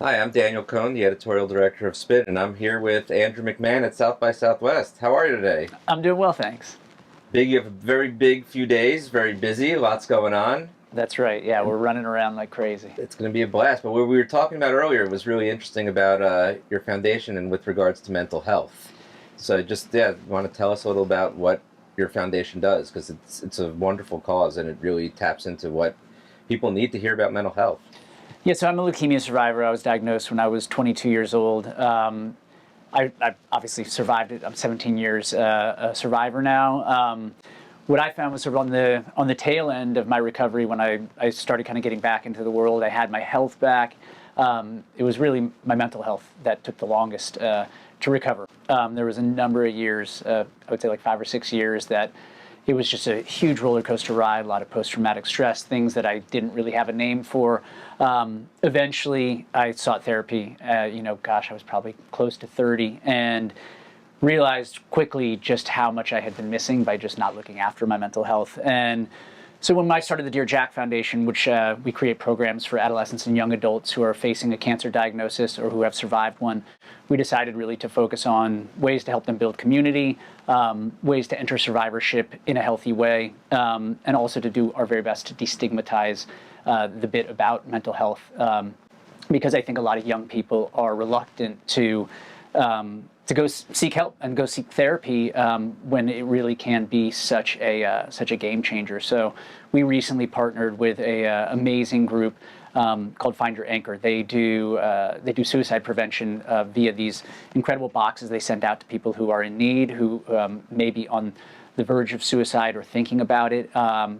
Hi, I'm Daniel Cohn, the editorial director of Spin, and I'm here with Andrew McMahon at South by Southwest. How are you today? I'm doing well, thanks. You have a very big few days, very busy, lots going on. That's right. Yeah, And we're running around like crazy. it's going to be a blast. But what we were talking about earlier was really interesting about your foundation and with regards to mental health. So want to tell us a little about what your foundation does, because it's a wonderful cause and it really taps into what people need to hear about mental health. Yeah, so I'm a leukemia survivor. I was diagnosed when I was 22 years old. I obviously survived it. I'm 17 years a survivor now. What I found was sort of on the tail end of my recovery when I started kind of getting back into the world. I had my health back. It was really my mental health that took the longest to recover. There was a number of years, I would say like 5 or 6 years, that it was just a huge roller coaster ride, a lot of post-traumatic stress, things that I didn't really have a name for. Eventually, I sought therapy. I was probably close to 30 and realized quickly just how much I had been missing by just not looking after my mental health. And so when I started the Dear Jack Foundation, which we create programs for adolescents and young adults who are facing a cancer diagnosis or who have survived one, we decided really to focus on ways to help them build community, ways to enter survivorship in a healthy way, and also to do our very best to destigmatize the bit about mental health, because I think a lot of young people are reluctant to go seek help and go seek therapy when it really can be such a game changer. So we recently partnered with a amazing group called Find Your Anchor. They do suicide prevention via these incredible boxes they send out to people who are in need, who may be on the verge of suicide or thinking about it.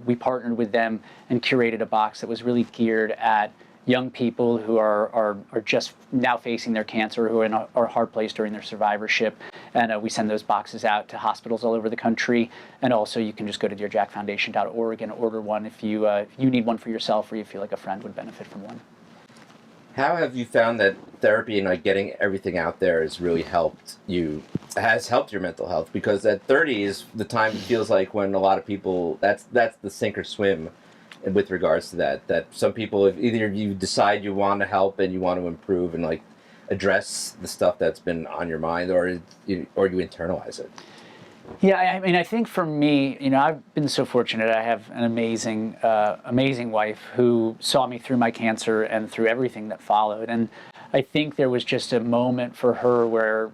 We partnered with them and curated a box that was really geared at young people who are just now facing their cancer, who are in a hard place during their survivorship. And we send those boxes out to hospitals all over the country. And also you can just go to dearjackfoundation.org and order one if you need one for yourself or you feel like a friend would benefit from one. How have you found that therapy and like getting everything out there has helped your mental health? Because at 30 is the time it feels like when a lot of people, that's the sink or swim with regards to that some people, if either you decide you want to help and you want to improve and like address the stuff that's been on your mind, or you internalize it. Yeah, I mean, I think for me, I've been so fortunate. I have an amazing wife who saw me through my cancer and through everything that followed. And I think there was just a moment for her where,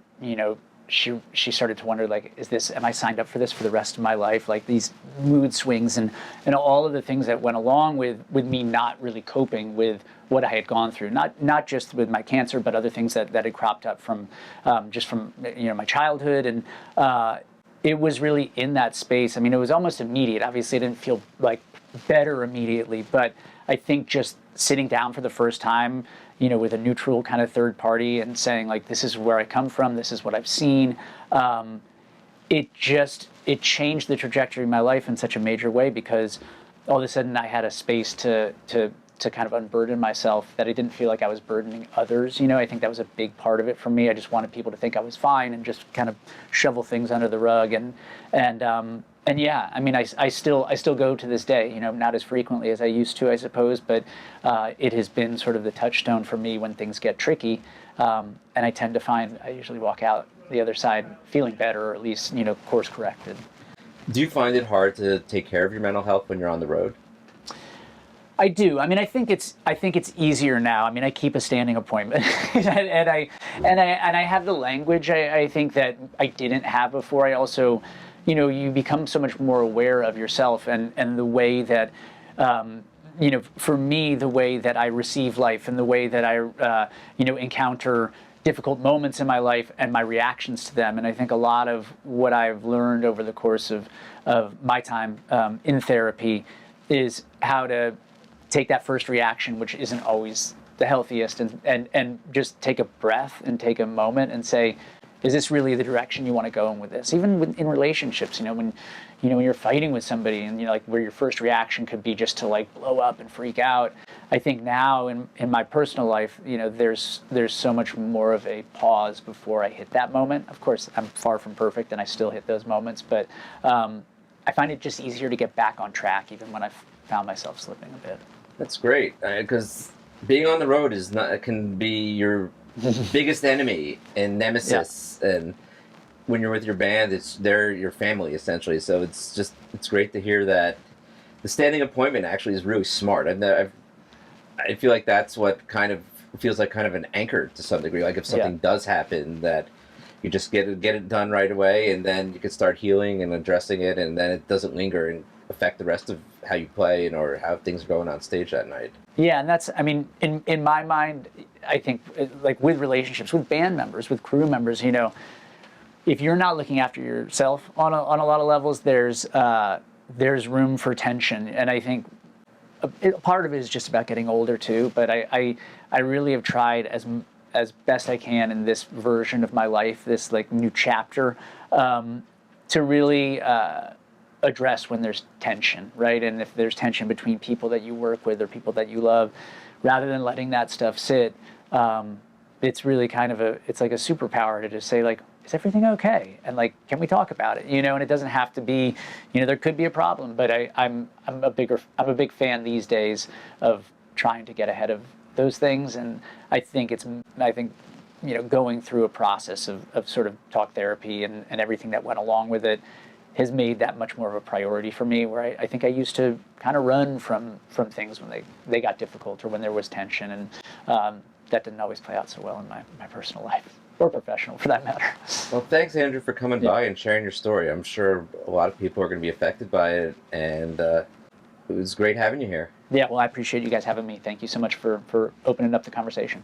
she started to wonder, like, am I signed up for this for the rest of my life? Like these mood swings and all of the things that went along with me not really coping with what I had gone through, not just with my cancer, but other things that had cropped up from my childhood. And it was really in that space. I mean, it was almost immediate. Obviously, I didn't feel like better immediately, but I think just sitting down for the first time, with a neutral kind of third party and saying, like, this is where I come from, this is what I've seen. It changed the trajectory of my life in such a major way, because all of a sudden I had a space to kind of unburden myself, that I didn't feel like I was burdening others. I think that was a big part of it for me. I just wanted people to think I was fine and just kind of shovel things under the rug. And yeah, I mean, I still go to this day, not as frequently as I used to, I suppose, but it has been sort of the touchstone for me when things get tricky. And I tend to find I usually walk out the other side feeling better, or at least, course corrected. Do you find it hard to take care of your mental health when you're on the road? I do. I mean, I think it's easier now. I mean, I keep a standing appointment, and I have the language. I think that I didn't have before. I also, you become so much more aware of yourself and the way that, for me, the way that I receive life and the way that I, encounter difficult moments in my life and my reactions to them. And I think a lot of what I've learned over the course of my time in therapy is how to take that first reaction, which isn't always the healthiest, and just take a breath and take a moment and say, is this really the direction you want to go in with this? Even in relationships, when you're fighting with somebody and like where your first reaction could be just to like blow up and freak out. I think now in my personal life, there's so much more of a pause before I hit that moment. Of course, I'm far from perfect and I still hit those moments, but I find it just easier to get back on track even when I've found myself slipping a bit. That's great, because being on the road is not can be your biggest enemy and nemesis, and when you're with your band, they're your family essentially. So it's great to hear that the standing appointment actually is really smart. I feel like that's what kind of feels like kind of an anchor to some degree. Like if something does happen, that you just get it done right away, and then you can start healing and addressing it, and then it doesn't linger and affect the rest of how you play and or how things are going on stage that night. Yeah, and that's, I mean, in my mind, I think, like with relationships, with band members, with crew members, you know, if you're not looking after yourself on a lot of levels, there's room for tension. And I think part of it is just about getting older too. But I really have tried as best I can in this version of my life, this like new chapter, to really address when there's tension, right? And if there's tension between people that you work with or people that you love, rather than letting that stuff sit, it's really kind of it's like a superpower to just say like, is everything okay? And like, can we talk about it? You know, and it doesn't have to be, you know, there could be a problem, but I'm a big fan these days of trying to get ahead of those things. And I think you know, going through a process of sort of talk therapy and everything that went along with it has made that much more of a priority for me, where I think I used to kind of run from things when they got difficult or when there was tension, and that didn't always play out so well in my personal life, or professional for that matter. Well, thanks, Andrew, for coming by and sharing your story. I'm sure a lot of people are going to be affected by it, and it was great having you here. Yeah, well, I appreciate you guys having me. Thank you so much for opening up the conversation.